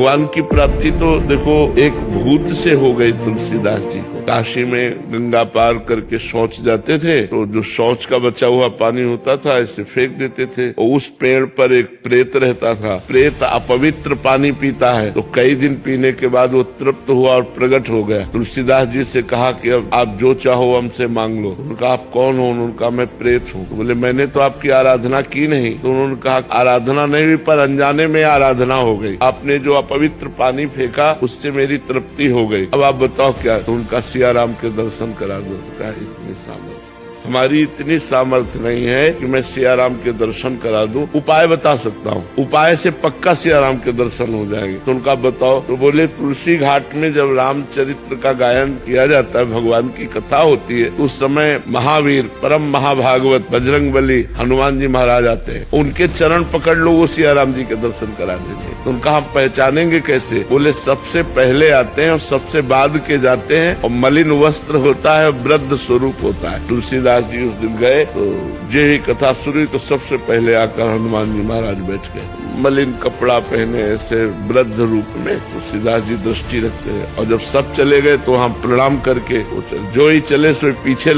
भगवान की प्राप्ति तो देखो एक भूत से हो गई तुलसीदास जी को। काशी में गंगा पार करके शौच जाते थे तो जो शौच का बचा हुआ पानी होता था ऐसे फेंक देते थे और उस पेड़ पर एक प्रेत रहता था। प्रेत अपवित्र पानी पीता है तो कई दिन पीने के बाद वो तृप्त हुआ और प्रकट हो गया। तुलसीदास जी से कहा कि अब आप जो चाहो हमसे मांग लो। उनका आप कौन हो? उन्होंने कहा मैं प्रेत हूँ। तो बोले मैंने तो आपकी आराधना की नहीं। तो उन्होंने कहा आराधना नहीं हुई पर अनजाने में आराधना हो गई। आपने जो अपवित्र पानी फेंका उससे मेरी तृप्ति हो गई। अब आप बताओ क्या? तो उनका सिया राम के दर्शन करा दो। क्या इतनी सामर्थ्य? हमारी इतनी सामर्थ्य नहीं है कि मैं सिया राम के दर्शन करा दूं। उपाय बता सकता हूँ, उपाय से पक्का सिया राम के दर्शन हो जाएंगे। तो उनका बताओ। तो बोले तुलसी घाट में जब रामचरित्र का गायन किया जाता है, भगवान की कथा होती है, उस समय महावीर परम महाभागवत बजरंगबली हनुमान जी महाराज आते हैं। उनके चरण पकड़ लो, वो सिया राम जी के दर्शन करा देंगे। तो उनका हम पहचानेंगे कैसे? बोले सबसे पहले आते हैं और सबसे बाद के जाते हैं और मलिन वस्त्र होता है, वृद्ध स्वरूप होता है। तुलसीदास जी उस दिन गए तो जे ही कथा शुरू तो सबसे पहले आकर हनुमान जी महाराज बैठ गए। मलिन कपड़ा पहने ऐसे वृद्ध रूप में तुलसीदास जी दृष्टि रखते हैं। और जब सब चले गए तो हम प्रणाम करके जो ही चले सो पीछे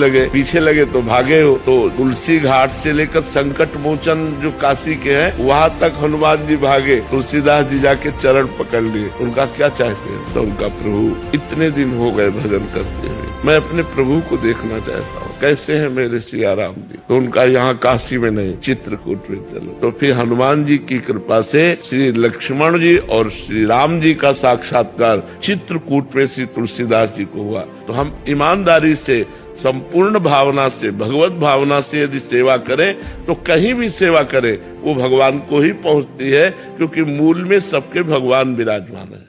लगे तो भागे हो। तो तुलसी घाट से लेकर संकट मोचन जो काशी के हैं वहाँ तक हनुमान जी भागे। तुलसीदास जी जाके चरण पकड़ लिए। उनका क्या चाहते हैं? तो उनका प्रभु इतने दिन हो गए भजन करते हुए, मैं अपने प्रभु को देखना चाहता हूँ, कैसे है मेरे सिया राम जी। तो उनका यहाँ काशी में नहीं चित्रकूट में चलो। तो फिर हनुमान जी की कृपा से श्री लक्ष्मण जी और श्री राम जी का साक्षात्कार चित्रकूट में श्री तुलसीदास जी को हुआ। तो हम ईमानदारी से संपूर्ण भावना से भगवत भावना से यदि सेवा करें तो कहीं भी सेवा करें वो भगवान को ही पहुंचती है, क्योंकि मूल में सबके भगवान विराजमान है।